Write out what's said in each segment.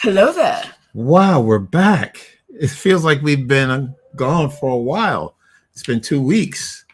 Hello there. Wow, we're back. It feels like we've been gone for a while. It's been 2 weeks.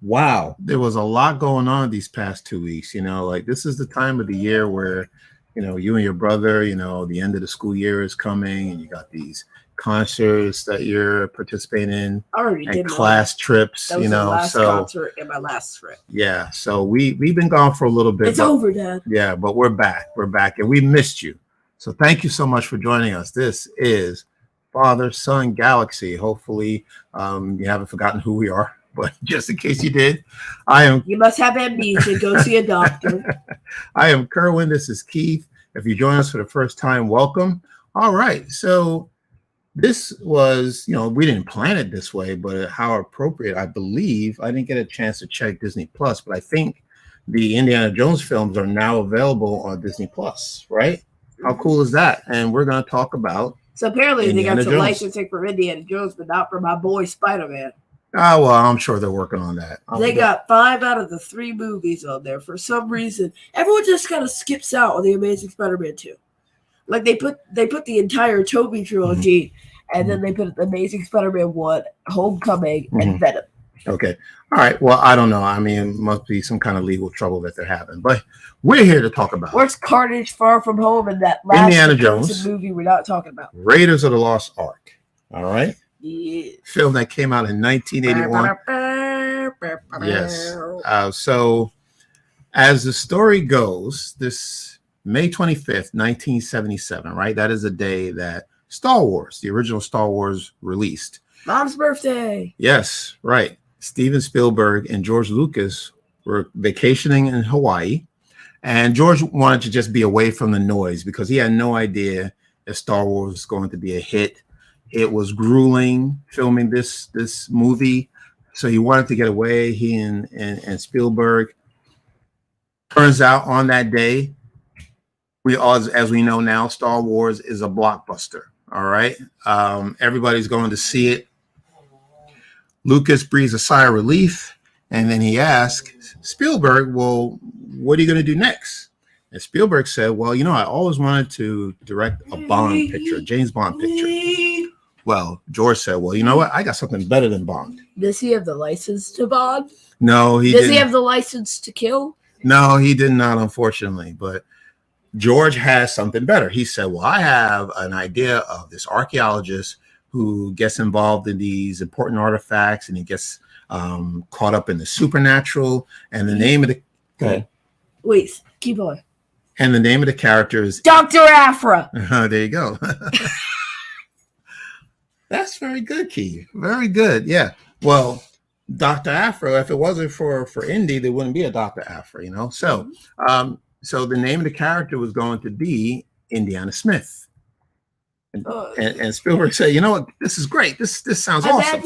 Wow, there was a lot going on these past 2 weeks. Like this is the time of the year where, you and your brother, the end of the school year is coming and you got these concerts that you're participating in I already and did class trips, That was the last concert in my last trip. Yeah, so we've been gone for a little bit. It's over, Dad. Yeah, but we're back. We're back and we missed you. So thank you so much for joining us. This is Father.Son.Galaxy. Hopefully you haven't forgotten who we are, but just in case you did, You must have amnesia. Go see a doctor. I am Kerwin. This is Keith. If you join us for the first time, welcome. All right. So this was, we didn't plan it this way, but how appropriate, I believe. I didn't get a chance to check Disney Plus, but I think the Indiana Jones films are now available on Disney Plus, right? How cool is that? And we're going to talk about. So apparently Indiana they got some Jones. licensing for Indiana Jones, but not for my boy Spider-Man. Oh, well, I'm sure they're working on that. They got 5 out of the 3 movies on there. For some reason, everyone just kind of skips out on the Amazing Spider-Man 2. Like they put the entire Tobey trilogy, and then they put the Amazing Spider-Man 1, Homecoming, and Venom. Okay. All right. Well, I don't know. I mean, it must be some kind of legal trouble that they're having. But we're here to talk about. Where's Carnage, Far From Home, and that last Indiana Jones movie we're not talking about? Raiders of the Lost Ark. All right. Yeah. Film that came out in 1981. Yes. So as the story goes, this May 25th, 1977, right? That is the day that Star Wars, the original Star Wars, released. Mom's birthday. Yes, right. Steven Spielberg and George Lucas were vacationing in Hawaii, and George wanted to just be away from the noise because he had no idea if Star Wars was going to be a hit. It was grueling filming this movie, so he wanted to get away. He and Spielberg. Turns out on that day, as we know now, Star Wars is a blockbuster. All right, everybody's going to see it. Lucas breathes a sigh of relief, and then he asks Spielberg, well, what are you going to do next? And Spielberg said, well, I always wanted to direct a Bond picture, a James Bond picture. Well, George said, well, you know what? I got something better than Bond. Does he have the license to Bond? No, he didn't. Does he have the license to kill? No, he did not, unfortunately. But George has something better. He said, well, I have an idea of this archaeologist who gets involved in these important artifacts and he gets caught up in the supernatural. And the name of the... Okay. Wait, keep going. And the name of the character is... Dr. Aphra. There you go. That's very good, Keith. Very good. Yeah. Well, Dr. Aphra, if it wasn't for Indy, there wouldn't be a Dr. Aphra, So, so the name of the character was going to be Indiana Smith. And Spielberg said, you know what, this is great. This sounds awesome.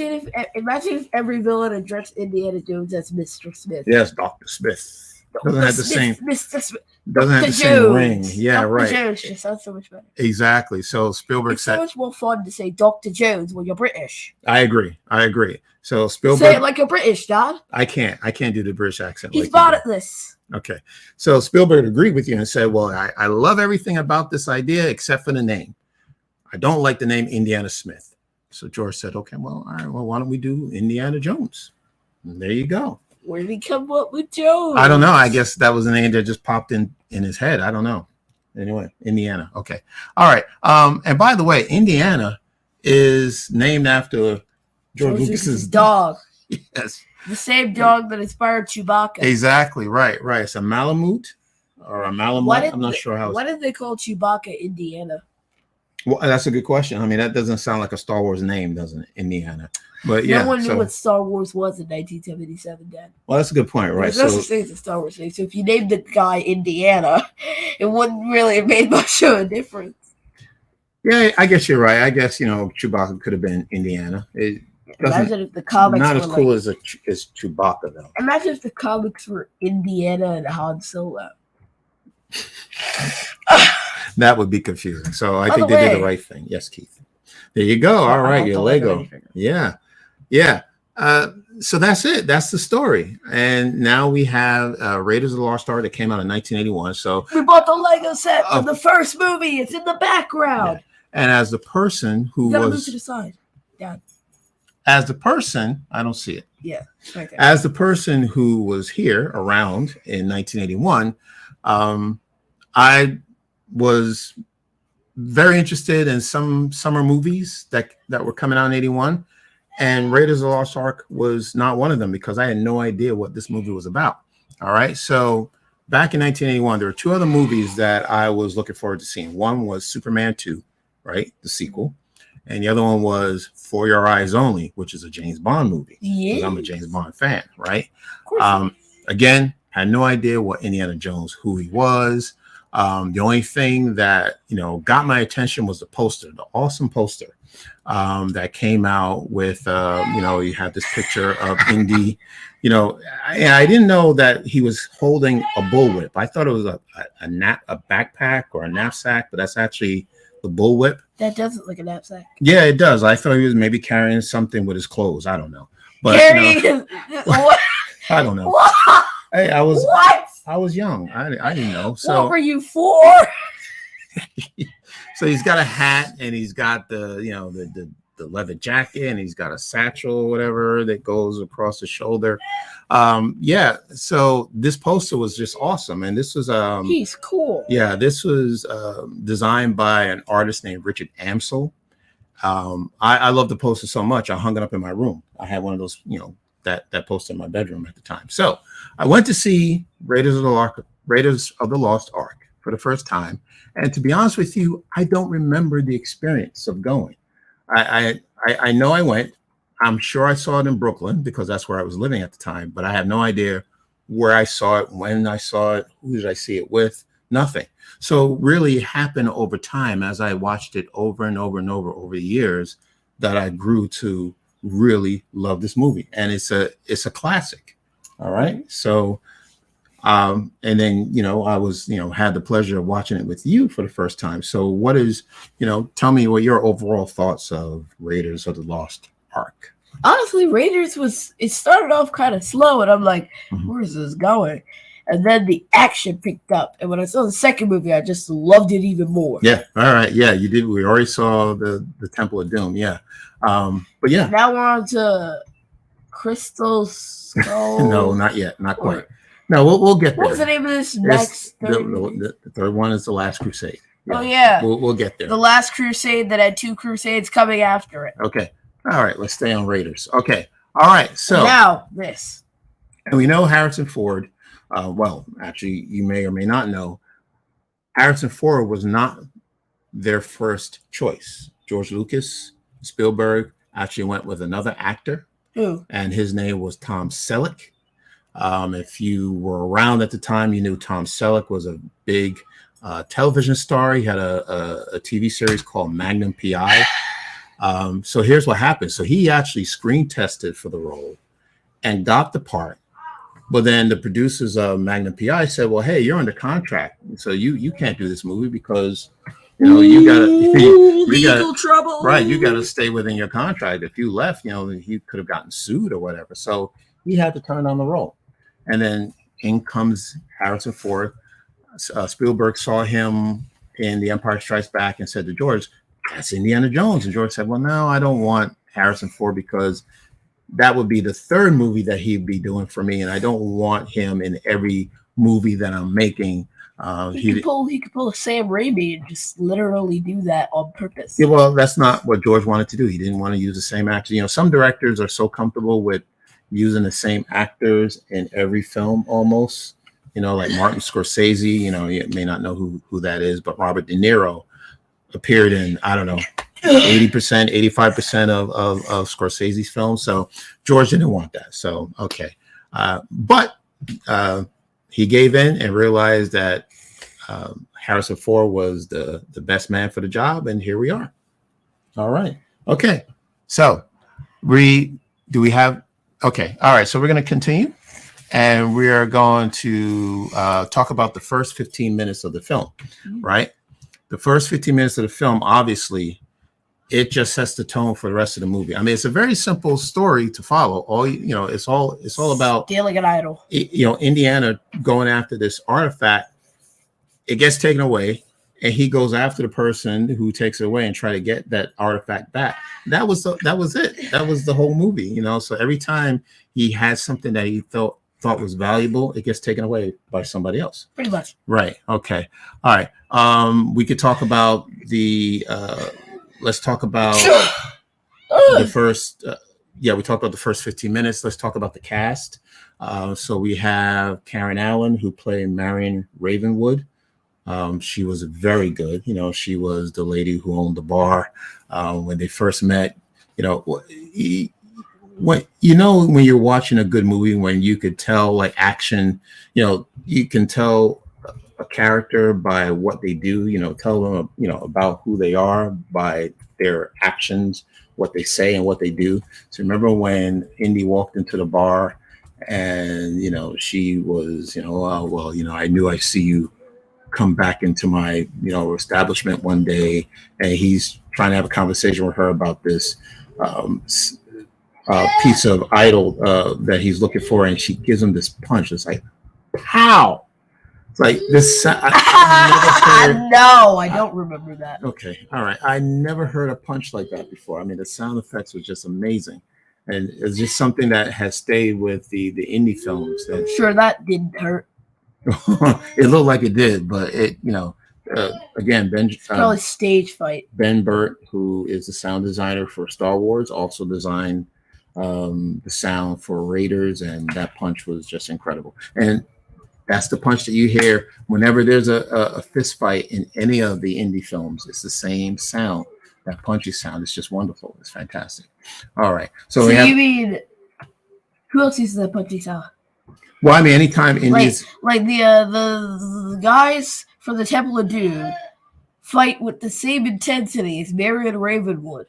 Imagine if every villain addressed Indiana Jones as Mr. Smith. Yes, Dr. Smith. Doesn't have the same. Mr. Smith. Doesn't have the same ring. Yeah, Dr. right. Jones just sounds so much better. Exactly. So Spielberg said, it's so much more fun to say Dr. Jones when you're British. I agree. So Spielberg, say it like you're British, Dad. I can't do the British accent. He's bad at this. Okay. So Spielberg agreed with you and said, well, I love everything about this idea except for the name. I don't like the name Indiana Smith. So George said, okay, well, all right, well, why don't we do Indiana Jones? And there you go. Where did he come up with Jones? I don't know. I guess that was the name that just popped in his head. I don't know. Anyway, Indiana. Okay. All right. And by the way, Indiana is named after George Lucas's dog. Yes. The same dog that inspired Chewbacca. Exactly. Right. It's a Malamute or a Malamute. I'm not sure how. Why did they call Chewbacca Indiana? Well, that's a good question. I mean, that doesn't sound like a Star Wars name, doesn't it? Indiana. But yeah. No one knew what Star Wars was in 1977, Dad. Well, that's a good point, right? There's no such thing as a Star Wars name. So if you named the guy Indiana, it wouldn't really have made much of a difference. Yeah, I guess you're right. I guess, Chewbacca could have been Indiana. Imagine if the comics not were as cool as Chewbacca, though. Imagine if the comics were Indiana and Han Solo. That would be confusing. So I think they did the right thing. Yes, Keith. There you go. All right, your Lego. Yeah. So that's it. That's the story. And now we have Raiders of the Lost Ark that came out in 1981. So we bought the Lego set from the first movie. It's in the background. Yeah. And as the person who you gotta was move to the side. Yeah. As the person, I don't see it. Yeah, right there. As the person who was here around in 1981, I was very interested in some summer movies that were coming out in 81. And Raiders of the Lost Ark was not one of them because I had no idea what this movie was about. All right. So back in 1981, there were two other movies that I was looking forward to seeing. One was Superman 2, right? The sequel. And the other one was For Your Eyes Only, which is a James Bond movie. Because I'm a James Bond fan, right? Again, had no idea what Indiana Jones, who he was. The only thing that, got my attention was the poster, the awesome poster that came out with, you have this picture of Indy. I didn't know that he was holding a bullwhip. I thought it was a backpack or a knapsack, but that's actually the bullwhip. That does look like a knapsack. Yeah, it does. I thought he was maybe carrying something with his clothes. I don't know. But what? I don't know. What? Hey, I was What? I was young. I didn't know. So what were you for? So he's got a hat and he's got the leather jacket and he's got a satchel or whatever that goes across the shoulder. So this poster was just awesome. And this was he's cool. Yeah, this was designed by an artist named Richard Amsel. I love the poster so much I hung it up in my room. I had one of those, that poster in my bedroom at the time. So I went to see Raiders of the Lost Ark for the first time. And to be honest with you, I don't remember the experience of going. I know I went. I'm sure I saw it in Brooklyn because that's where I was living at the time, but I have no idea where I saw it, when I saw it, who did I see it with, nothing. So really it happened over time as I watched it over and over and over the years that I grew to really love this movie. And it's a classic. All right. So and then, I was, had the pleasure of watching it with you for the first time. So what is, tell me what your overall thoughts of Raiders of the Lost Ark. Honestly, Raiders it started off kind of slow and I'm like, where is this going? And then the action picked up. And when I saw the second movie, I just loved it even more. Yeah. All right. Yeah, you did. We already saw the Temple of Doom. Yeah. But yeah. Now we're on to Crystal Skull. No, not yet. Not quite. No, we'll get there. What's the name of this next third? The third one is The Last Crusade. Yeah. Oh, yeah. We'll get there. The Last Crusade that had two Crusades coming after it. Okay. All right. Let's stay on Raiders. Okay. All right. So now this. And we know Harrison Ford. Well, actually, you may or may not know, Harrison Ford was not their first choice. George Lucas, Spielberg actually went with another actor. Who? And his name was Tom Selleck. If you were around at the time, you knew Tom Selleck was a big television star. He had a TV series called Magnum PI. So here's what happened. So he actually screen tested for the role and got the part. But then the producers of Magnum PI said, well, hey, you're under contract. So you can't do this movie because, you got legal trouble. Right. You got to stay within your contract. If you left, he could have gotten sued or whatever. So he had to turn on the role. And then in comes Harrison Ford. Spielberg saw him in The Empire Strikes Back and said to George, that's Indiana Jones. And George said, well, no, I don't want Harrison Ford because that would be the third movie that he'd be doing for me. And I don't want him in every movie that I'm making. He could pull a Sam Raimi and just literally do that on purpose. Yeah, well, that's not what George wanted to do. He didn't want to use the same actor. Some directors are so comfortable with using the same actors in every film almost. Like Martin Scorsese, you may not know who that is, but Robert De Niro appeared in, I don't know, 80%, 85% of Scorsese's films. So George didn't want that. So, okay. But he gave in and realized that Harrison Ford was the best man for the job. And here we are. All right. Okay. So do we have, okay. All right. So we're going to continue and we are going to talk about the first 15 minutes of the film, right? The first 15 minutes of the film, obviously, it just sets the tone for the rest of the movie. I mean, it's a very simple story to follow. All it's all about stealing an idol. Indiana going after this artifact. It gets taken away, and he goes after the person who takes it away and try to get that artifact back. That was it. That was the whole movie. So every time he had something that he thought was valuable, it gets taken away by somebody else. Pretty much. Right. Okay. All right. We could talk about the. Let's talk about the first. We talked about the first 15 minutes. Let's talk about the cast. So we have Karen Allen, who played Marion Ravenwood. She was very good. She was the lady who owned the bar when they first met. When you're watching a good movie, when you could tell like action, you can tell a character by what they do. Tell them about who they are by their actions, what they say and what they do. So remember when Indy walked into the bar and she was I knew I'd see you come back into my establishment one day, and he's trying to have a conversation with her about this piece of idol that he's looking for, and she gives him this punch. It's like, pow! It's like this. No, I don't remember that. Okay, all right. I never heard a punch like that before. I mean, the sound effects was just amazing, and it's just something that has stayed with the indie films. I'm sure that didn't hurt. It looked like it did, but it, again, probably stage fight. Ben Burt, who is the sound designer for Star Wars, also designed the sound for Raiders, and that punch was just incredible. And that's the punch that you hear whenever there's a fist fight in any of the indie films. It's the same sound, that punchy sound. It's just wonderful. It's fantastic. All right. So you mean who else uses that punchy sound? Well, I mean, anytime indies like the guys from the Temple of Doom fight with the same intensity as Marion Ravenwood.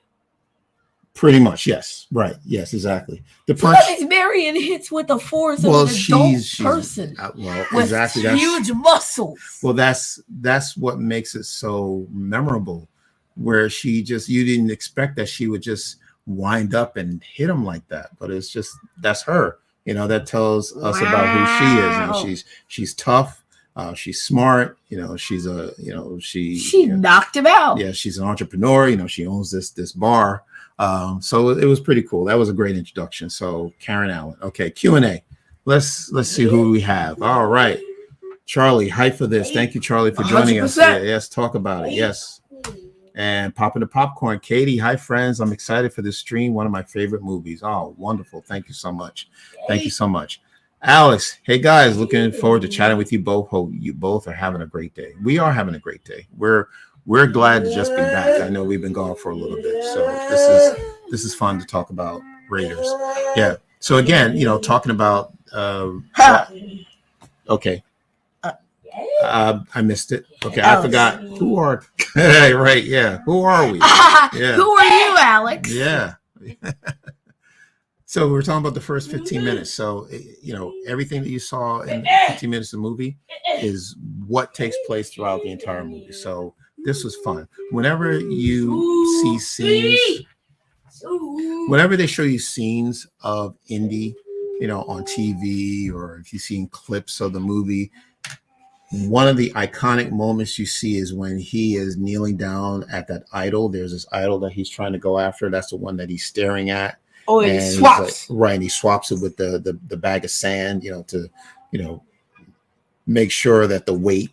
Pretty much, yes. Right. Yes, exactly. The punch. So Marion hits with the force of an adult person. With exactly. Huge muscles. Well, that's what makes it so memorable, where you didn't expect that she would just wind up and hit him like that, but it's just that's her. That tells us about who she is. She's tough. She's smart. She knocked him out. Yeah, she's an entrepreneur. She owns this bar. So it was pretty cool. That was a great introduction. So Karen Allen. Okay, Q&A. Let's see who we have. All right, Charlie, hype for this. Thank you, Charlie, for joining 100%. us. Yeah, yes, talk about it. Yes. And popping the popcorn. Katie, hi friends. I'm excited for this stream. One of my favorite movies. Oh, wonderful. Thank you so much. Thank you so much. Alex, hey guys, looking forward to chatting with you both. Hope you both are having a great day. We are having a great day. We're glad to just be back. I know we've been gone for a little bit. So this is fun to talk about Raiders. Yeah. So again, talking about okay. I missed it. Okay, I forgot. Who are right? Yeah, who are we? Yeah. Who are you, Alex? Yeah. So we're talking about the first 15 minutes. So everything that you saw in 15 minutes of the movie is what takes place throughout the entire movie. So this was fun. Whenever you see scenes, whenever they show you scenes of Indy, on TV, or if you've seen clips of the movie, one of the iconic moments you see is when he is kneeling down at that idol. There's this idol that he's trying to go after. That's the one that he's staring at. Oh, and he swaps. And he swaps it with the bag of sand, to make sure that the weight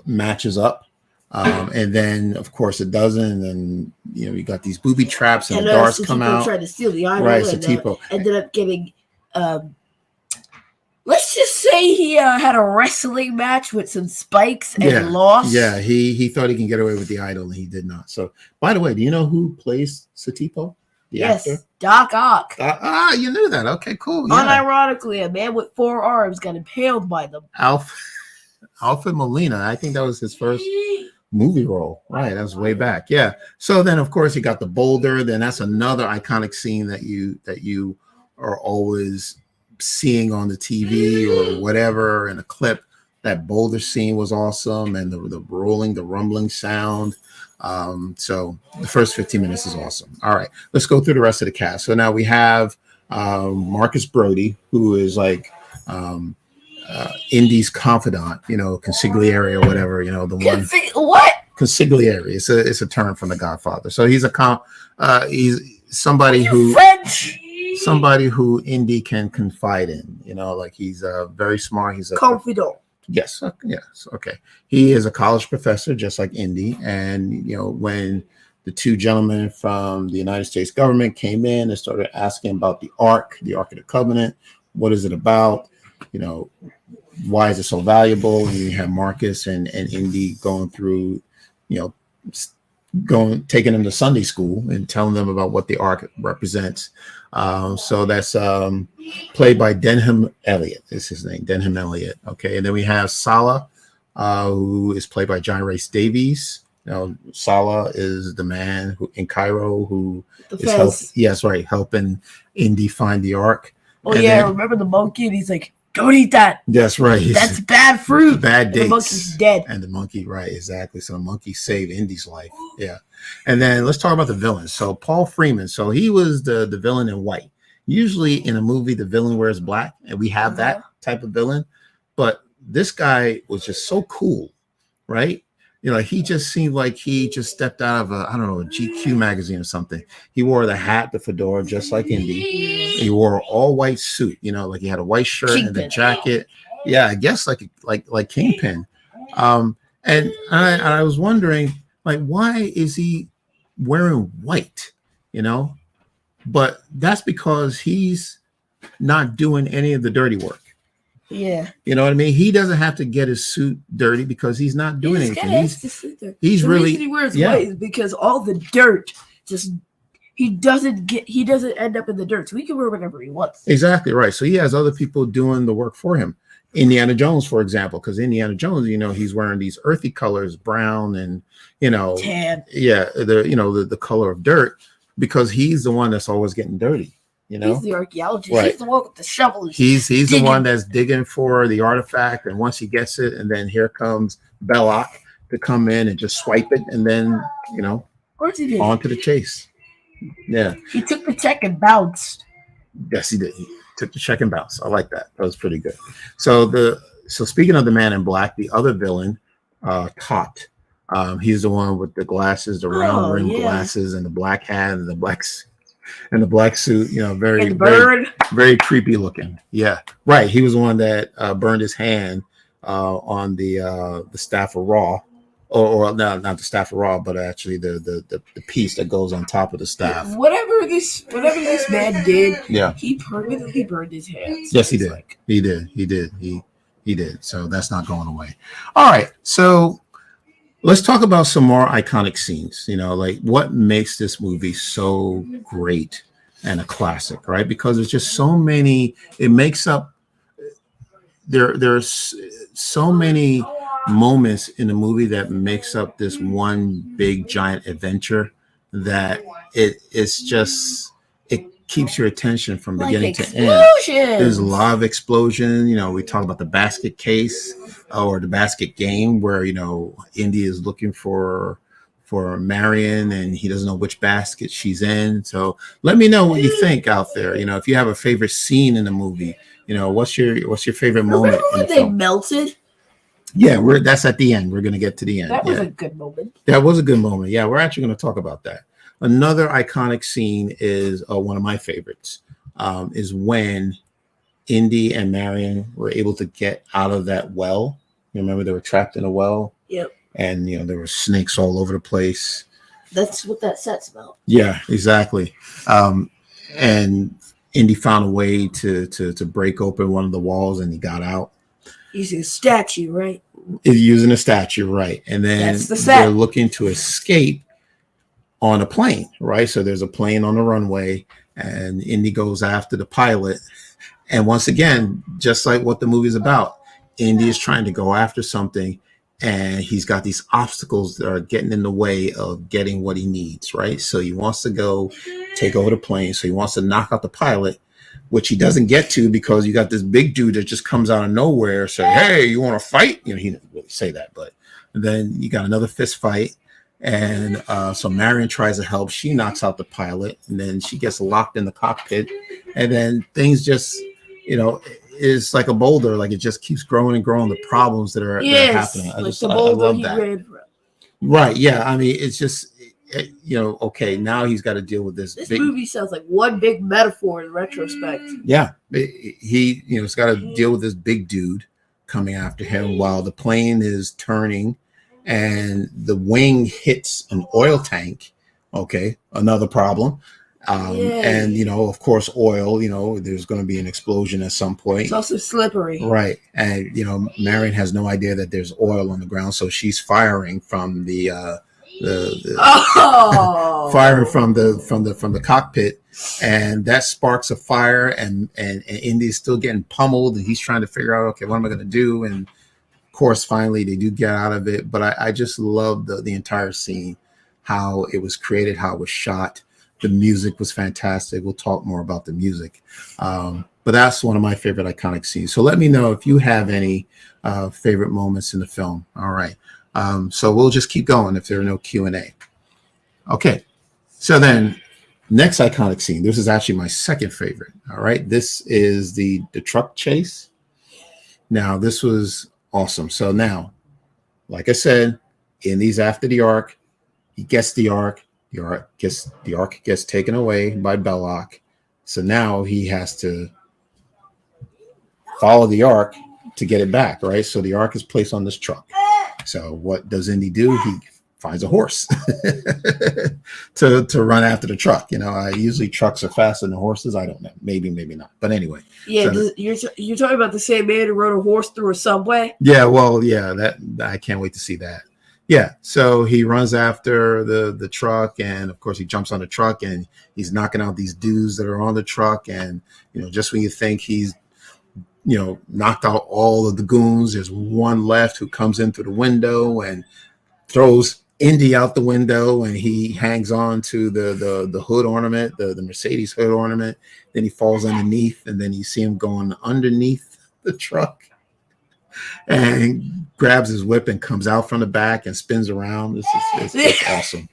matches up. And then, of course, it doesn't. And you got these booby traps and the darts come out. Tried to steal the idol. Right, and Satipo ended up getting. Let's just say he had a wrestling match with some spikes and lost. Yeah, he thought he can get away with the idol, and he did not. So, by the way, do you know who plays Satipo? The actor? Doc Ock. You knew that. Okay, cool. Yeah. Unironically, a man with 4 arms got impaled by them. Alfred Molina. I think that was his first movie role. Right, that was way back. Yeah. So then, of course, you got the boulder. Then that's another iconic scene that you are always seeing on the TV or whatever in a clip. that boulder scene was awesome, and the rolling, the rumbling sound. So the first 15 minutes is awesome. All right, let's go through the rest of the cast. So now we have Marcus Brody, who is like Indy's confidant, consigliere or whatever, the one. What? Consigliere. It's a term from The Godfather. So he's he's somebody who French. Somebody who Indy can confide in. Like he's very smart. He's a confidant. Yes. Yes. Okay. He is a college professor, just like Indy. And when the two gentlemen from the United States government came in and started asking about the Ark of the Covenant, what is it about? Why is it so valuable? And you have Marcus and Indy going through, taking them to Sunday school and telling them about what the Ark represents. So that's played by Denham Elliott. Is his name, Denham Elliott. Okay, and then we have Salah, who is played by John Rhys Davies. Salah is the man in Cairo who is helping Indy find the Ark. Oh, and then, remember the monkey? And he's like, "Don't eat that." That's right. That's bad fruit. Bad dates. The monkey's dead. And the monkey, right, exactly. So the monkey saved Indy's life. Yeah. And then let's talk about the villains. So Paul Freeman. So he was the villain in white. Usually in a movie, the villain wears black, and we have that type of villain. But this guy was just so cool, right? He just seemed like he just stepped out of a GQ magazine or something. He wore the hat, the fedora, just like Indy. He wore an all white suit, like he had a white shirt and the jacket. Yeah, I guess like Kingpin. And I was wondering, like, why is he wearing white? But that's because he's not doing any of the dirty work. Yeah. You know what I mean? He doesn't have to get his suit dirty because he's not doing anything. He's the really reason he wears white is because all the dirt he doesn't end up in the dirt. So he can wear whatever he wants. Exactly right. So he has other people doing the work for him. Indiana Jones, for example, because Indiana Jones, he's wearing these earthy colors, brown and tan. Yeah, the color of dirt, because he's the one that's always getting dirty. He's the archaeologist. Right. He's the one with the shovel. He's the one that's digging for the artifact, and once he gets it, and then here comes Belloc to come in and just swipe it, and then of course he did. On to the chase. Yeah. He took the check and bounced. Yes, he did. He took the check and bounced. I like that. That was pretty good. So speaking of the Man in Black, the other villain, Tot. He's the one with the glasses, the round rim glasses, and the black hat and the black suit, very, very, very creepy looking. Yeah, right. He was the one that burned his hand on the staff of Ra, or no, not the staff of Ra, but actually the piece that goes on top of the staff. Yeah, whatever this man did, yeah, he permanently burned his hands. Yes, he did. He did. So that's not going away. All right, so let's talk about some more iconic scenes, like what makes this movie so great and a classic, right? Because there's just so many, it makes up, there's so many moments in the movie that makes up this one big giant adventure that it keeps your attention from beginning to end. There's a lot of explosion. We talk about the basket case or the basket game where, Indy is looking for Marion and he doesn't know which basket she's in. So let me know what you think out there. If you have a favorite scene in the movie, what's your favorite moment? Remember when they melted? Yeah, that's at the end. We're going to get to the end. That was a good moment. That was a good moment. Yeah, we're actually going to talk about that. Another iconic scene is one of my favorites, is when Indy and Marion were able to get out of that well. You remember they were trapped in a well? Yep. And, there were snakes all over the place. That's what that set smelled. Yeah, exactly. And Indy found a way to break open one of the walls and he got out. Using a statue, right? Using a statue, right. And then they're looking to escape on a plane, right? So there's a plane on the runway and Indy goes after the pilot. And once again, just like what the movie's about, Indy is trying to go after something and he's got these obstacles that are getting in the way of getting what he needs, right? So he wants to go take over the plane. So he wants to knock out the pilot, which he doesn't get to because you got this big dude that just comes out of nowhere, say, "Hey, you want to fight?" You know, he didn't really say that, but then you got another fist fight. And so Marion tries to help. She knocks out the pilot, and then she gets locked in the cockpit. And then things just, is like a boulder. Like it just keeps growing and growing. The problems that are happening. I love that. Right? Yeah. I mean, it's just, okay. Now he's got to deal with this. This movie sounds like one big metaphor in retrospect. Yeah, he's got to deal with this big dude coming after him while the plane is turning. And the wing hits an oil tank. Okay, another problem. And of course, oil. There's going to be an explosion at some point. It's also slippery, right? And Marion has no idea that there's oil on the ground, so she's firing from the firing from the cockpit, and that sparks a fire. And Indy's still getting pummeled, and he's trying to figure out, okay, what am I going to do? And of course, finally, they do get out of it. But I just love the entire scene, how it was created, how it was shot. The music was fantastic. We'll talk more about the music. But that's one of my favorite iconic scenes. So let me know if you have any favorite moments in the film. All right. So we'll just keep going if there are no Q&A. Okay. So then next iconic scene. This is actually my second favorite. All right. This is the truck chase. Now, this was awesome. So now, like I said, Indy's after the Ark. He gets the Ark. The Ark gets taken away by Belloc. So now he has to follow the Ark to get it back, right? So the Ark is placed on this truck. So what does Indy do? He finds a horse to run after the truck. Usually trucks are faster than horses. I don't know. Maybe not. But anyway. Yeah, so you're talking about the same man who rode a horse through a subway? Yeah, well, yeah, that I can't wait to see that. Yeah, so he runs after the truck, and of course he jumps on the truck, and he's knocking out these dudes that are on the truck. And just when you think he's knocked out all of the goons, there's one left who comes in through the window and throws Indy out the window, and he hangs on to the hood ornament, the Mercedes hood ornament. Then he falls underneath, and then you see him going underneath the truck and grabs his whip and comes out from the back and spins around. It's awesome.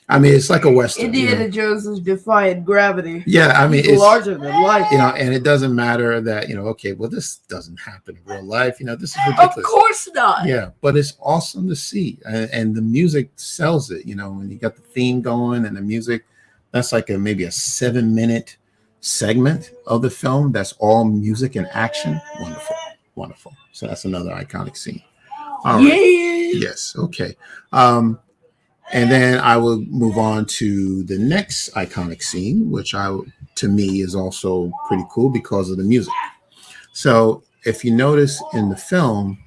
I mean, it's like a Western. Indiana Jones is defying gravity. Yeah, I mean, it's larger than life. And it doesn't matter that, okay, well, this doesn't happen in real life. This is ridiculous. Of course not. Yeah, but it's awesome to see. And the music sells it, when you got the theme going and the music, that's like maybe a 7-minute segment of the film. That's all music and action. Wonderful. Wonderful. So that's another iconic scene. All right. Yeah. Yes. Okay. And then I will move on to the next iconic scene, which to me is also pretty cool because of the music. So if you notice in the film,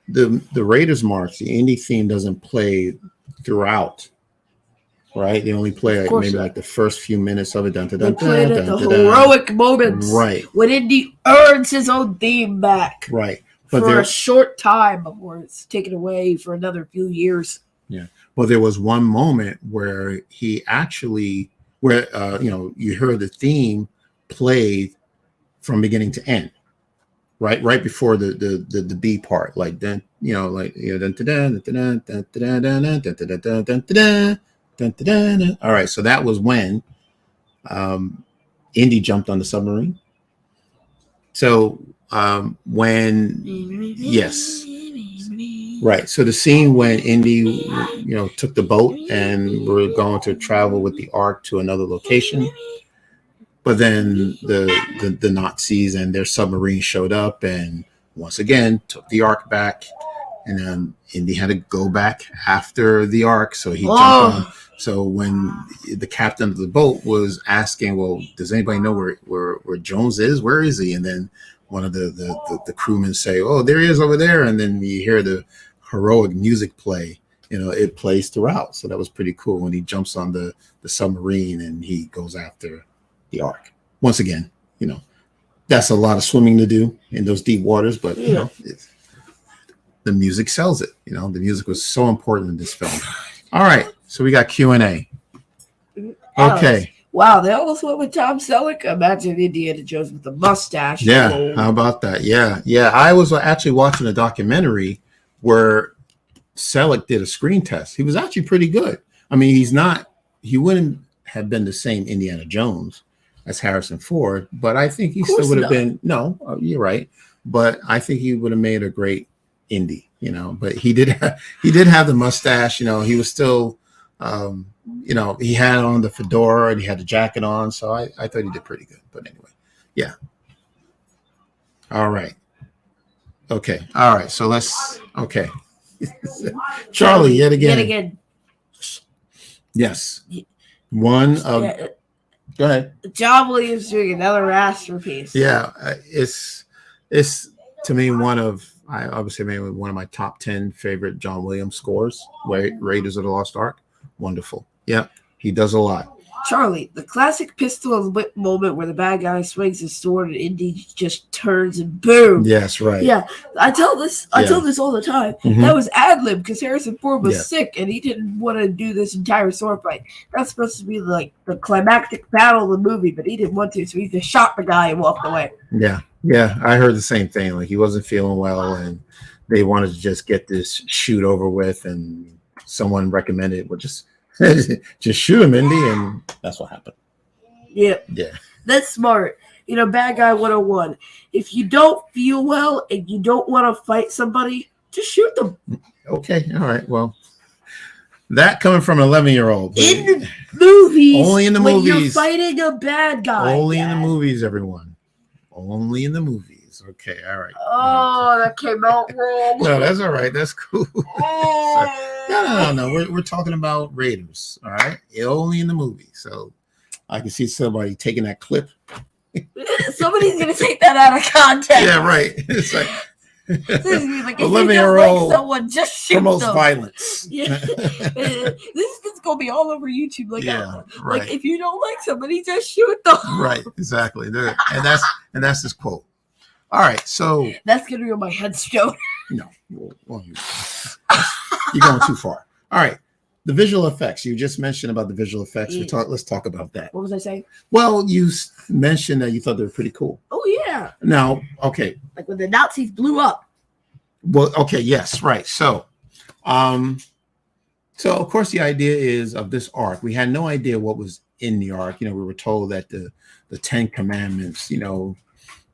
the Raiders March, the Indy theme doesn't play throughout, right? They only play like the first few minutes of it. They played at the heroic moments, right? When Indy earns his own theme back, right? But for a short time before it's taken away for another few years. Yeah. Well, there was one moment where he actually, you heard the theme played from beginning to end, right before the B part, like then, all right. So that was when Indy jumped on the submarine. So yes. Right. So the scene when Indy, took the boat and we're going to travel with the Ark to another location. But then the Nazis and their submarine showed up and once again took the Ark back. And then Indy had to go back after the Ark. So he jumped on. So when the captain of the boat was asking, well, does anybody know where Jones is? Where is he? And then one of the crewmen say, oh, there he is over there. And then you hear the heroic music play, it plays throughout. So that was pretty cool when he jumps on the submarine and he goes after the Ark. Once again, that's a lot of swimming to do in those deep waters, but the music sells it. The music was so important in this film. All right, so we got Q&A. Okay. Wow, they almost went with Tom Selleck. Imagine Indiana Jones with a mustache. Yeah, Whoa. how about that? Yeah, yeah. I was actually watching a documentary where Selleck did a screen test. He was actually pretty good. I mean, he wouldn't have been the same Indiana Jones as Harrison Ford, but I think he still would have been. No, you're right. But I think he would have made a great Indy, but he did have the mustache, he was still, he had on the fedora and he had the jacket on. So I thought he did pretty good, but anyway, yeah. All right. Okay. All right. So okay. Charlie, yet again. Yes. One of, go ahead. John Williams doing another masterpiece. Yeah. It's to me, I obviously made one of my top 10 favorite John Williams scores. Raiders of the Lost Ark. Wonderful. Yeah. He does a lot. Charlie, the classic pistol and whip moment where the bad guy swings his sword and Indy just turns and boom. Yes, right. Yeah, I tell this all the time. Mm-hmm. That was ad-lib because Harrison Ford was sick and he didn't want to do this entire sword fight. That's supposed to be like the climactic battle of the movie, but he didn't want to, so he just shot the guy and walked away. Yeah, I heard the same thing. Like he wasn't feeling well and they wanted to just get this shoot over with, and someone recommended, well, just shoot him, Indy, and that's what happened. Yeah. That's smart. Bad guy 101. If you don't feel well and you don't want to fight somebody, just shoot them. Okay. All right. Well, that coming from an 11-year-old. In the movies. Only in the when movies. You're fighting a bad guy. Only in the movies, everyone. Only in the movies. Okay. All right. Oh, that came out wrong. No, that's all right. That's cool. No. We're talking about Raiders. All right. Only in the movie. So I can see somebody taking that clip. Somebody's going to take that out of context. Yeah, right. It's like, like 11-year-old someone just shoot promotes them. Violence. Yeah. This is going to be all over YouTube. Like, right. Like if you don't like somebody, just shoot them. Right, exactly. And that's his quote. All right, so that's going to be on my headstone. No, well, you're going too far. All right, the visual effects. You just mentioned about the visual effects. Let's talk about that. What was I saying? Well, you mentioned that you thought they were pretty cool. Oh yeah. Now, okay. Like when the Nazis blew up. Well, okay, yes, right. So of course the idea is of this ark. We had no idea what was in the ark. We were told that the 10 commandments,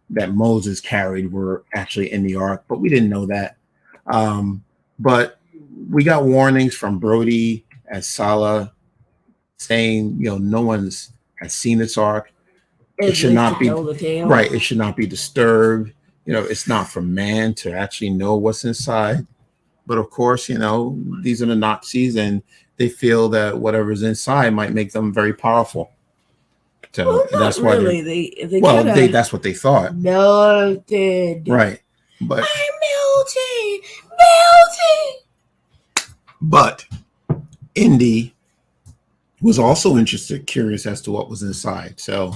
that Moses carried were actually in the ark, but we didn't know that. But we got warnings from Brody and Salah saying, no one's has seen this ark. It should not be right. It should not be disturbed. It's not for man to actually know what's inside. But of course, these are the Nazis, and they feel that whatever's inside might make them very powerful. So that's why that's what they thought. Melted. Right. But I'm melting. But Indy was also curious as to what was inside. So,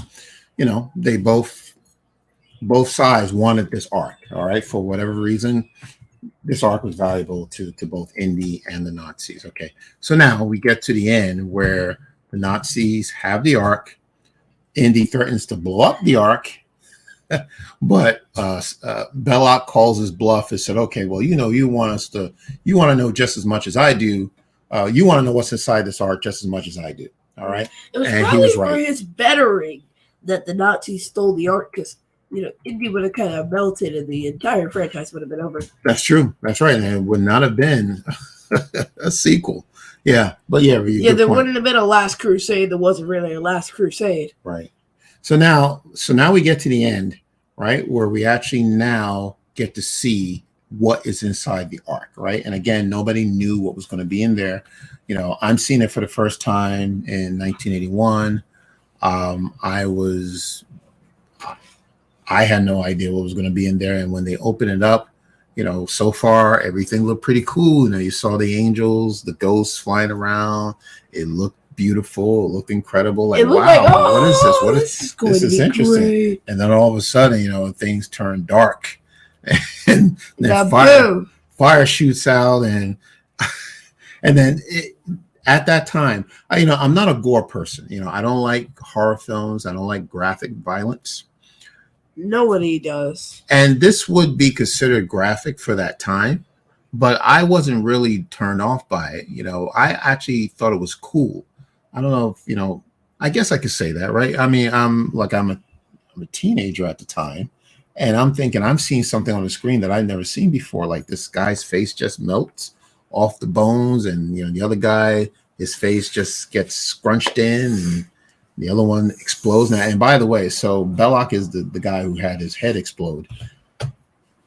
they both sides wanted this ark. All right. For whatever reason, this ark was valuable to both Indy and the Nazis. Okay. So now we get to the end where the Nazis have the ark. Indy threatens to blow up the ark, but Belloc calls his bluff and said, okay, well, you want to know just as much as I do. You want to know what's inside this ark just as much as I do. All right. It was probably for his bettering that the Nazis stole the ark, because, Indy would have kind of melted and the entire franchise would have been over. That's true. That's right. And it would not have been a sequel. Yeah, but there wouldn't have been a Last Crusade. There wasn't really a Last Crusade. Right. So now we get to the end, right, where we actually now get to see what is inside the ark, right? And again, nobody knew what was going to be in there. I'm seeing it for the first time in 1981. I had no idea what was going to be in there, and when they opened it up, so far everything looked pretty cool. You saw the angels, the ghosts flying around. It looked beautiful. It looked incredible. Like, wow, what is this? This is interesting. Great. And then all of a sudden, things turn dark, and then fire shoots out, and then at that time, I'm not a gore person. I don't like horror films. I don't like graphic violence. Nobody does. And this would be considered graphic for that time, but I wasn't really turned off by it. I actually thought it was cool. I don't know if, I guess I could say that, right? I mean, I'm a teenager at the time, and I'm thinking I'm seeing something on the screen that I've never seen before. Like this guy's face just melts off the bones, and the other guy, his face just gets scrunched in, and the other one explodes. Now, and by the way, so Belloc is the guy who had his head explode.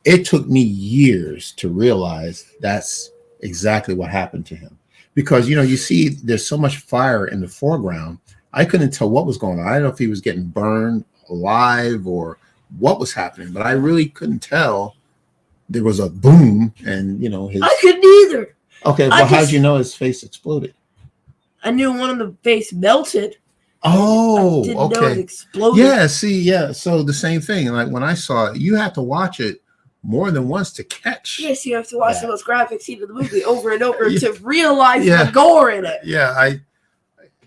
It took me years to realize that's exactly what happened to him, because you see there's so much fire in the foreground. I couldn't tell what was going on. I don't know if he was getting burned alive or what was happening, but I really couldn't tell. There was a boom, and I couldn't either. Okay, well, how did you know his face exploded? I knew one of the face melted. Oh, I didn't okay. know it exploded. Yeah, see, yeah. So the same thing. Like when I saw it, you have to watch it more than once to catch. Yes, you have to watch the most graphic scene of the movie over and over to realize Yeah. the gore in it. Yeah,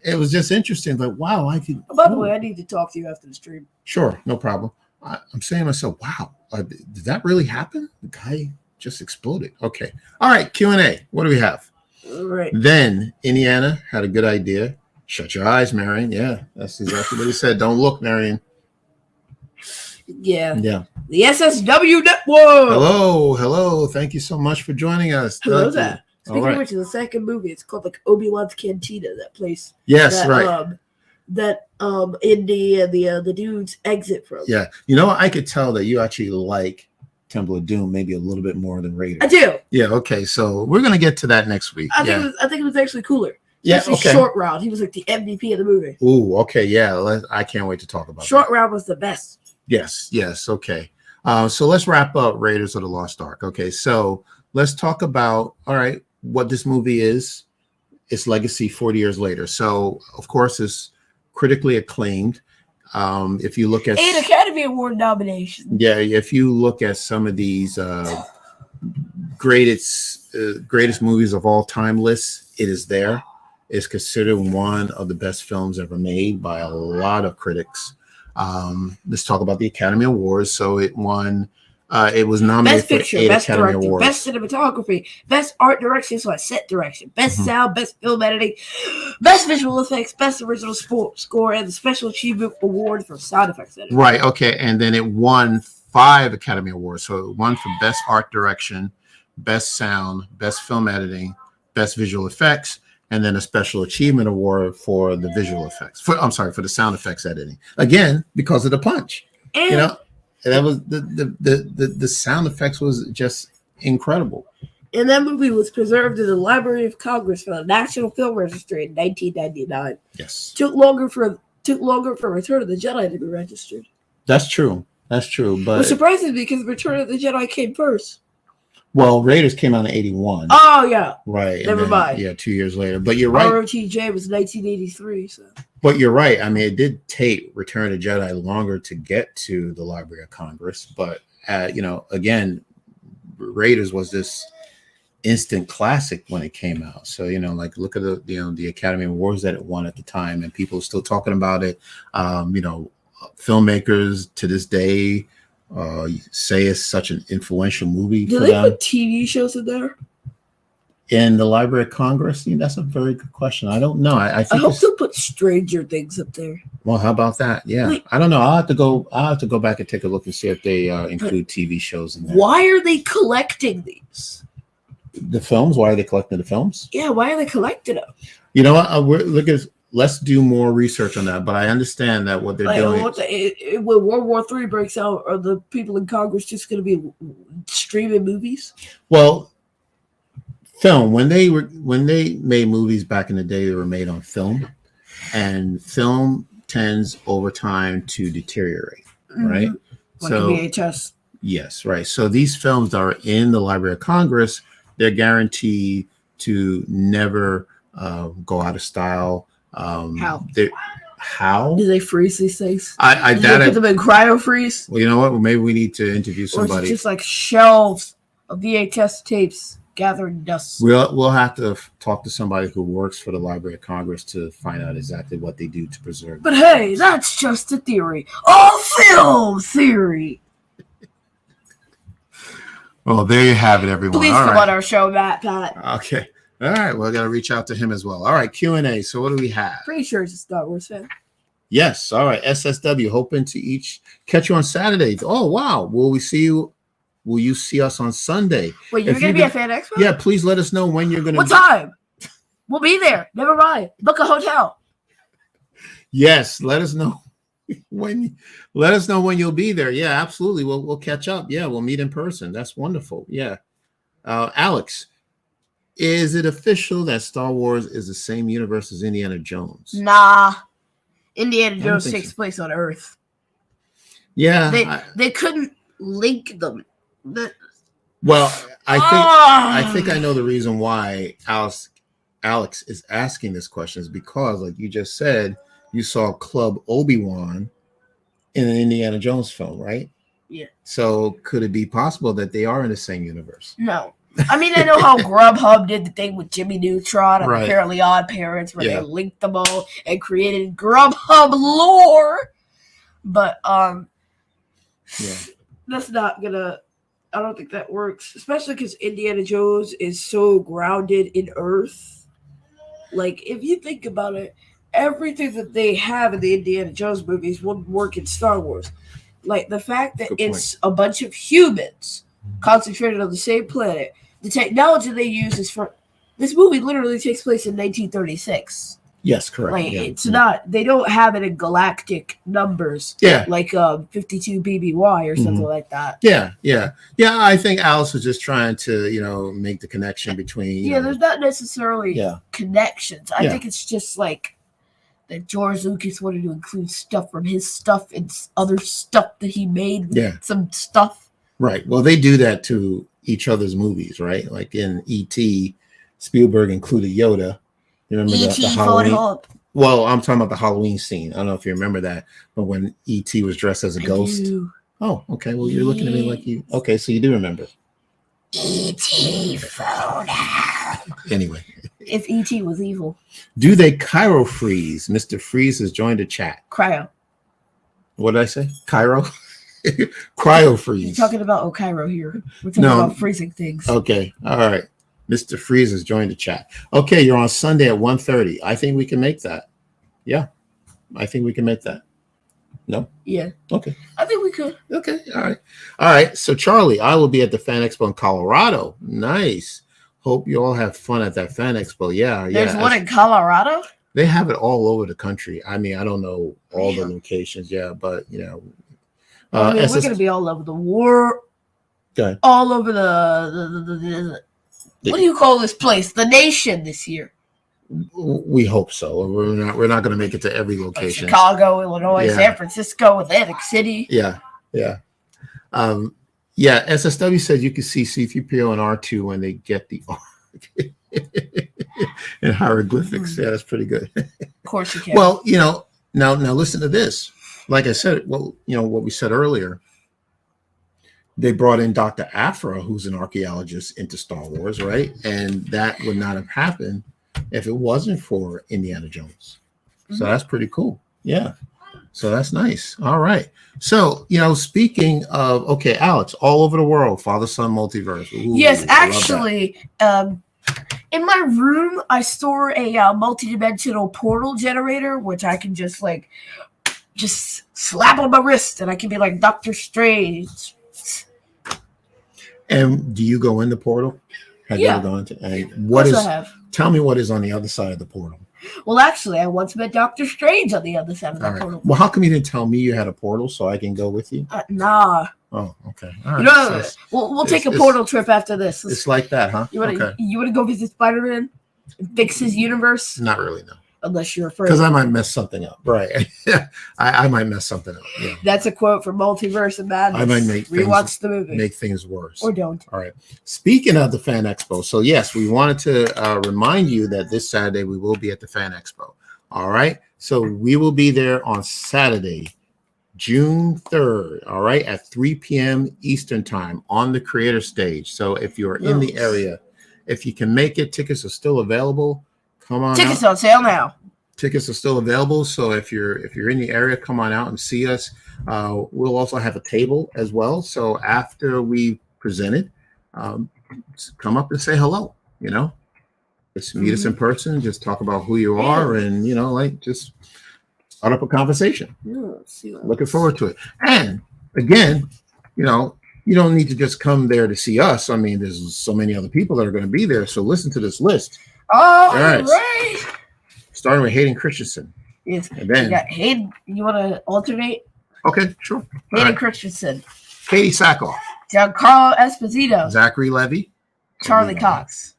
it was just interesting. Like, wow, I could. By the way, I need to talk to you after the stream. Sure, no problem. I'm saying to myself, wow, did that really happen? The guy just exploded. Okay. All right, Q&A. What do we have? All right. Then Indiana had a good idea. Shut your eyes, Marion. Yeah, that's exactly what he said. Don't look, Marion. Yeah. Yeah. The SSW Network. Hello. Thank you so much for joining us. Hello there. Speaking right. of which, the second movie, it's called like Obi-Wan's Cantina. That place. Yes, right. In the dude's exit from. Yeah, I could tell that you actually like Temple of Doom maybe a little bit more than Raiders. I do. Yeah. Okay. So we're gonna get to that next week. I think it was actually cooler. Yeah. Okay. Short Round. He was like the MVP of the movie. Ooh. Okay. Yeah. I can't wait to talk about Short Round was the best. Yes. Okay. So let's wrap up Raiders of the Lost Ark. Okay. So let's talk about what this movie is, its legacy 40 years later. So of course it's critically acclaimed. If you look at 8 Academy Award nominations. Yeah, if you look at some of these greatest movies of all time lists, it is there. It's considered one of the best films ever made by a lot of critics. Let's talk about the Academy Awards. So it won. It was nominated Best Picture, for 8 Best Academy Director, Awards. Best Cinematography, Best Art Direction, so set direction, Best Sound, Best Film Editing, Best Visual Effects, Best Original Score, and the Special Achievement Award for Sound Effects Editing. Right. Okay. And then it won 5 Academy Awards. So it won for Best Art Direction, Best Sound, Best Film Editing, Best Visual Effects, and then a Special Achievement Award for the visual effects. For the sound effects editing. Again, because of the punch. And that was the sound effects was just incredible. And that movie was preserved in the Library of Congress for the National Film Registry in 1999. Yes. Took longer for Return of the Jedi to be registered. That's true. But Which surprises me because Return of the Jedi came first. Well, Raiders came out in 81. Oh yeah. Right. Never mind. Yeah, 2 years later. But you're right. ROTJ was 1983. So. But you're right. I mean, it did take Return of the Jedi longer to get to the Library of Congress. But again, Raiders was this instant classic when it came out. So look at the Academy Awards that it won at the time, and people are still talking about it. Filmmakers to this day say it's such an influential movie. Do for they them. put TV shows in there? In the Library of Congress? That's a very good question. I don't know. I hope they'll put Stranger Things up there. Well, how about that? Yeah. I don't know. I'll have to go back and take a look and see if they include TV shows in there. Why are they collecting these? The films? Why are they collecting the films? Yeah, why are they collecting them? You know what? Let's do more research on that. But I understand that what they're doing. When World War III breaks out, are the people in Congress just going to be streaming movies? Well, film. When they made movies back in the day, they were made on film, and film tends over time to deteriorate, right? Like a VHS. Yes, right. So these films that are in the Library of Congress, they're guaranteed to never go out of style. How? How? Do they freeze these things? I Do they put them in cryo freeze? Well, you know what? Well, maybe we need to interview Or somebody. it's just like shelves of VHS tapes. gathering dust. We'll have to talk to somebody who works for the Library of Congress to find out exactly what they do to preserve. But hey, that's just a theory. A film theory. Well, there you have it, everyone. Please come on our show, Pat. Okay. All right. Well, I got to reach out to him as well. All right. Q&A. So what do we have? Pretty sure it's a Star Wars fan. Yes. All right. SSW. Hoping to catch you on Saturday. Oh, wow. Will you see us on Sunday? Wait, you're going to be at Fan Expo? Yeah. Please let us know when you're going to. What time? We'll be there. Never mind. Book a hotel. Yes. Let us know when you'll be there. Yeah, absolutely. We'll catch up. Yeah. We'll meet in person. That's wonderful. Yeah. Alex, is it official that Star Wars is the same universe as Indiana Jones? Nah. Indiana Jones takes place on Earth. Yeah. They couldn't link them. Well, I think I know the reason why Alex is asking this question is because, like you just said, you saw Club Obi-Wan in an Indiana Jones film, right? Yeah. So could it be possible that they are in the same universe? No. I mean, I know how Grubhub did the thing with Jimmy Neutron and Right. Apparently Odd Parents where they linked them all and created Grubhub lore. But that's not gonna. I don't think that works, especially because Indiana Jones is so grounded in Earth. Like, if you think about it, everything that they have in the Indiana Jones movies wouldn't work in Star Wars. Like, the fact that it's a bunch of humans concentrated on the same planet. The technology they use is for... This movie literally takes place in 1936. Yes, correct. Like, it's not... They don't have it in galactic numbers. Yeah. Like 52 BBY or something like that. Yeah. I think Alice was just trying to, make the connection between... there's not necessarily connections. I think it's just like that George Lucas wanted to include stuff from his stuff and other stuff that he made with some stuff. Right. Well, they do that to each other's movies, right? Like in E.T., Spielberg included Yoda. You remember the Halloween? Well, I'm talking about the Halloween scene. I don't know if you remember that, but when E.T. was dressed as a ghost. Oh, okay. Well, you're looking at me like you... Okay, so you do remember. E.T. photo. Anyway. If E.T. was evil. Do they cryo freeze? Mr. Freeze has joined the chat. Cryo. What did I say? Cryo? Cryo freeze. You're talking about Cairo here. We're talking about freezing things. Okay. All right. Mr. Freeze has joined the chat. Okay, you're on Sunday at 1:30. I think we can make that. Yeah. I think we can make that. No? Yeah. Okay. I think we could. Okay. All right. So, Charlie, I will be at the Fan Expo in Colorado. Nice. Hope you all have fun at that Fan Expo. Yeah. There's one in Colorado? They have it all over the country. I mean, I don't know all the locations. Yeah, but, we're going to be all over the world. All over the what do you call this place? The nation this year. We hope so. We're not going to make it to every location. Like Chicago, Illinois, San Francisco, Atlantic City. Yeah. SSW said you can see C-3PO and R2 when they get the Ark in hieroglyphics. Yeah, that's pretty good. Of course you can. Well, now listen to this. Like I said, what we said earlier. They brought in Dr. Afra, who's an archaeologist, into Star Wars, right? And that would not have happened if it wasn't for Indiana Jones. So that's pretty cool. Yeah. So that's nice. All right. So, speaking of, Alex, all over the world, Father-Son multiverse. Ooh, yes, actually, in my room, I store a multidimensional portal generator, which I can just slap on my wrist and I can be like Doctor Strange. And do you go in the portal? Have you ever gone to? Tell me what is on the other side of the portal. Well, actually, I once met Doctor Strange on the other side of the portal. Well, how come you didn't tell me you had a portal so I can go with you? Nah. Oh, okay. All right. We'll take a portal trip after this. It's like that, huh? You want to go visit Spider-Man and fix his universe? Not really, no. Unless you're afraid. Because I might mess something up. Right. I might mess something up. Yeah. That's a quote from Multiverse of Madness. I might rewatch the movie. Make things worse. Or don't. All right. Speaking of the Fan Expo. So, yes, we wanted to remind you that this Saturday we will be at the Fan Expo. All right. So we will be there on Saturday, June 3rd. All right. At 3 p.m. Eastern time on the creator stage. So if you're in the area, If you can make it, tickets are still available. Come on Tickets out. on sale now. Tickets are still available. So if you're in the area, come on out and see us. We'll also have a table as well. So after we presented, come up and say hello. Just meet us in person. Just talk about who you are, and just start up a conversation. Looking forward to it. And again, you don't need to just come there to see us. I mean, there's so many other people that are going to be there. So listen to this list. All right. Starting with Hayden Christensen. Yes. And then you got Hayden. You want to alternate? Okay, sure. Hayden Christensen. Katie Sackhoff. Giancarlo Esposito. Zachary Levy. Charlie Cox.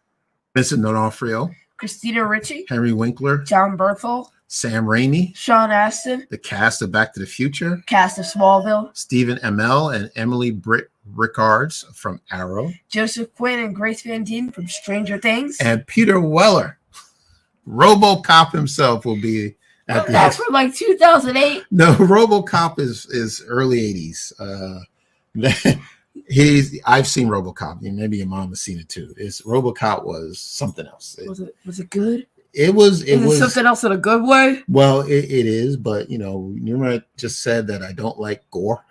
Vincent D'Onofrio. Christina Ricci. Henry Winkler. John Berthel. Sam Raimi. Sean Astin. The cast of Back to the Future. Cast of Smallville. Stephen Amell and Emily Britt Rickards from Arrow. Joseph Quinn and Grace Van Dien from Stranger Things. And Peter Weller. RoboCop himself will be at That's from like 2008. No, RoboCop is early 80s. I've seen RoboCop. Maybe your mom has seen it too. RoboCop was something else. Was it good? It was something else in a good way. Well, it is, but you remember I just said that I don't like gore.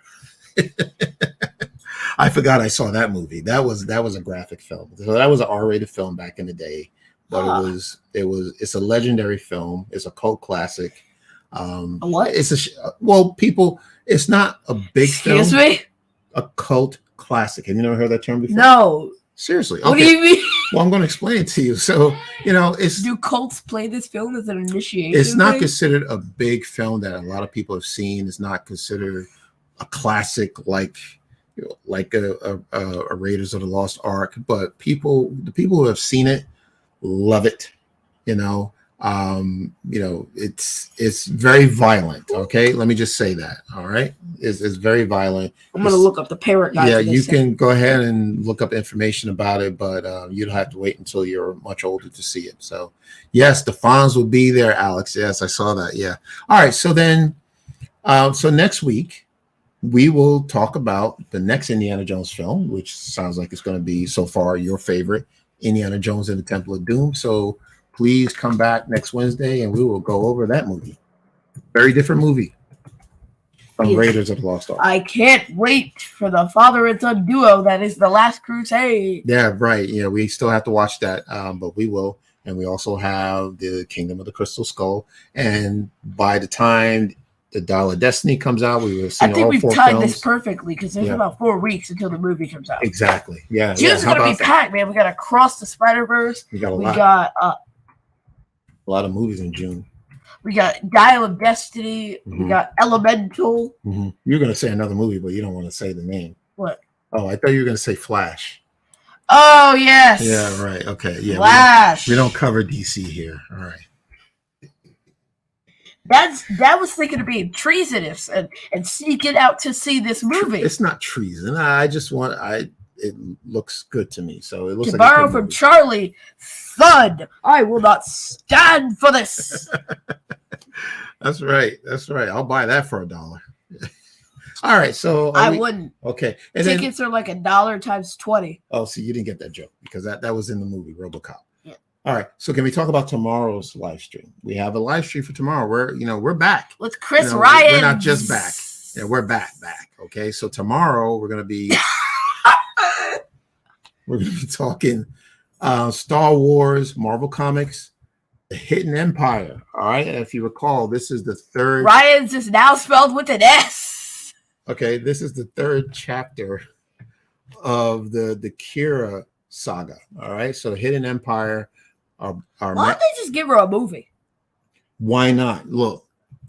I forgot I saw that movie. That was a graphic film. So that was an R-rated film back in the day. But it's a legendary film. It's a cult classic. What? It's not a big film. Excuse me? A cult classic. Have you never heard that term before? No. Seriously. What do you mean? Well, I'm going to explain it to you. So, do cults play this film as an initiation? It's not considered a big film that a lot of people have seen. It's not considered a classic like a Raiders of the Lost Ark. But the people who have seen it love it. It's very violent. Okay, let me just say that. All right, it's very violent. I'm gonna look up the parrot guy. Yeah, you can go ahead and look up information about it, but you don't have to wait until you're much older to see it. So yes, the Fonz will be there, Alex. Yes, I saw that. Yeah. All right. So then, so next week we will talk about the next Indiana Jones film, which sounds like it's going to be so far your favorite, Indiana Jones and the Temple of Doom. So please come back next Wednesday and we will go over that movie. Very different movie from Raiders of the Lost Ark. I can't wait for the father and son duo that is The Last Crusade. Yeah, right. Yeah, we still have to watch that, but we will. And we also have the Kingdom of the Crystal Skull. And by the time the Dial of Destiny comes out, we will see all 4 films. I think we've timed this perfectly because there's about 4 weeks until the movie comes out. Exactly. Yeah. June's going to be packed, man. We got Across the Spider-Verse. We got a lot of movies in June. We got Dial of Destiny. We got Elemental. You're going to say another movie, but you don't want to say the name. What? Oh, I thought you were going to say Flash. Oh, yes. Yeah, right. Okay. Yeah. Flash. We don't cover DC here. All right. That was thinking of being treasonous and sneaking out to see this movie. It's not treason. It looks good to me. So it looks to like borrow from Charlie, thud. I will not stand for this. That's right. I'll buy that for $1. All right. So I wouldn't. Okay. And tickets are like $1 times 20. Oh, so you didn't get that joke because that was in the movie RoboCop. Yeah. All right. So can we talk about tomorrow's live stream? We have a live stream for tomorrow. We're back. With Chris Ryan. We're not just back. Yeah, we're back. Okay. So tomorrow we're gonna be talking Star Wars, Marvel Comics, The Hidden Empire. All right. And if you recall, this is the 3rd. Ryan's is now spelled with an S. Okay, this is the 3rd chapter of the Kira saga. All right. So Hidden Empire. Why don't they just give her a movie? Why not? Look,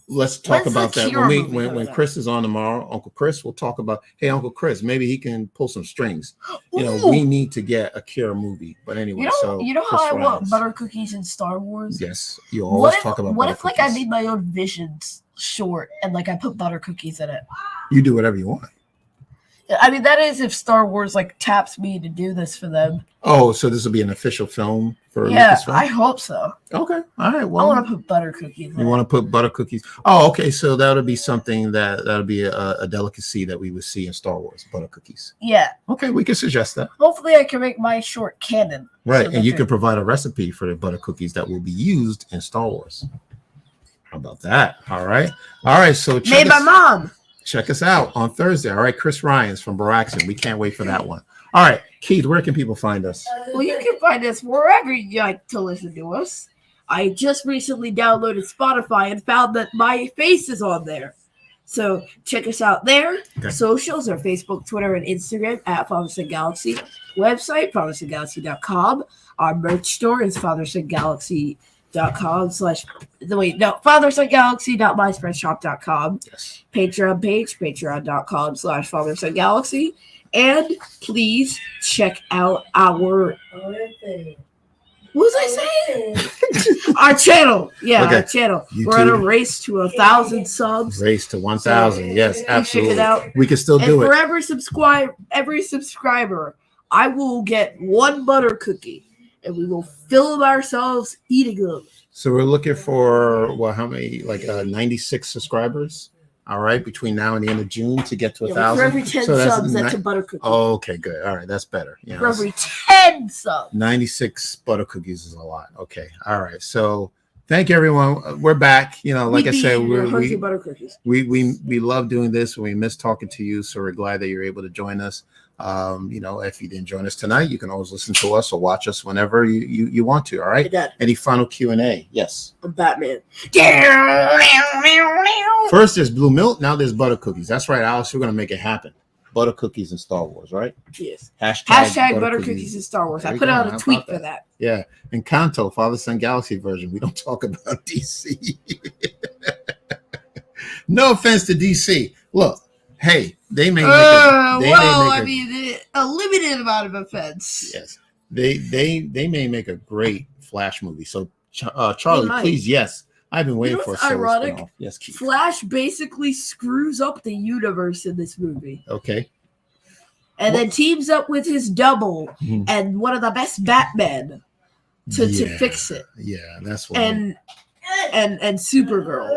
let's talk about that when Chris is on tomorrow. Uncle Chris will talk about. Hey, Uncle Chris, maybe he can pull some strings. We need to get a Kira movie. But anyway, you know how I want butter cookies in Star Wars. Yes, you always talk about. What if I made my own Visions short and I put butter cookies in it? You do whatever you want. I mean, that is if Star Wars like taps me to do this for them. Oh, so this will be an official film for Yeah, Lucasfilm? I hope so. Okay, all right. I Well, want to put butter cookies in you it. want to put butter cookies? Oh, okay. So that'll be something that'll be a delicacy that we would see in Star Wars, butter cookies. Yeah. Okay, we can suggest that. Hopefully, I can make my short canon. Right, so and you that can provide a recipe for the butter cookies that will be used in Star Wars. How about that? All right. So made by mom. Check us out on Thursday. All right, Chris Ryans from Baraxton. We can't wait for that one. All right, Keith, where can people find us? Well, you can find us wherever you like to listen to us. I just recently downloaded Spotify and found that my face is on there. So check us out there. Okay. Socials are Facebook, Twitter, and Instagram at Father.Son.Galaxy. Website, Father.Son.Galaxy.com. Our merch store is Father.Son.Galaxy.com. Father.Son.Galaxy.myspreadshop.com. Yes. Patreon page, patreon.com/Father.Son.Galaxy. And please check out our what was I saying? Our channel. Yeah, okay. Our channel. YouTube. We're on a race to 1,000 subs. Race to 1,000. Yes, absolutely. Check it out. We can still do it. For every subscriber, I will get one butter cookie, and we will film ourselves eating them. So we're looking for how many? Like 96 subscribers. All right, between now and the end of June to get to 1,000. For every 10 subs, that's a butter cookie. Oh, okay, good. All right, that's better. Yeah, for every 10 subs. 96 butter cookies is a lot. Okay, all right. So thank you, everyone. We're back. Like I said, we butter cookies. We love doing this. We miss talking to you, so we're glad that you're able to join us. If you didn't join us tonight, you can always listen to us or watch us whenever you want to. All right. Any final Q&A? Yes. I'm Batman. First there's blue milk. Now there's butter cookies. That's right, Alice. We're gonna make it happen. Butter cookies in Star Wars, right? Yes. Hashtag butter cookies in Star Wars. I put out a tweet for that. Yeah. In Kanto, Father-Son Galaxy version, we don't talk about DC. No offense to DC. Look. Hey, they may make a limited amount of offense. Yes, they may make a great Flash movie. So, Charlie, please, yes, I've been waiting for. What's ironic? Yes, Keith. Flash basically screws up the universe in this movie. Okay, and then teams up with his double and one of the best Batman to fix it. Yeah, that's what. And Supergirl.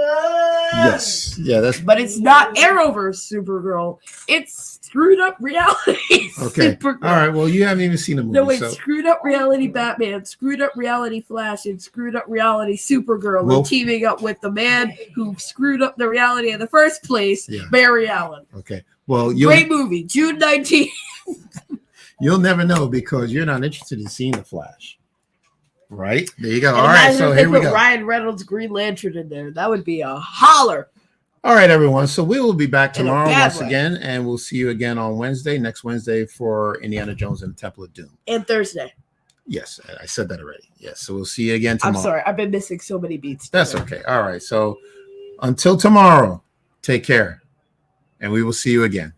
Yes. Yeah, but it's not Arrowverse Supergirl. It's screwed up reality. Okay. Supergirl. All right. Well, you haven't even seen the movie. No, it's screwed up reality Batman, screwed up reality Flash, and screwed up reality Supergirl. And teaming up with the man who screwed up the reality in the first place, Barry Allen. Okay. Well, great movie, June 19th. You'll never know because you're not interested in seeing the Flash. Right there you go. All right, so here we go. Ryan Reynolds Green Lantern in there. That would be a holler. All right, everyone. So we will be back tomorrow once again, and we'll see you again on next Wednesday for Indiana Jones and the Temple of Doom. And Thursday. Yes, I said that already. Yes, so we'll see you again tomorrow. I'm sorry, I've been missing so many beats. That's okay. All right, so until tomorrow, take care, and we will see you again.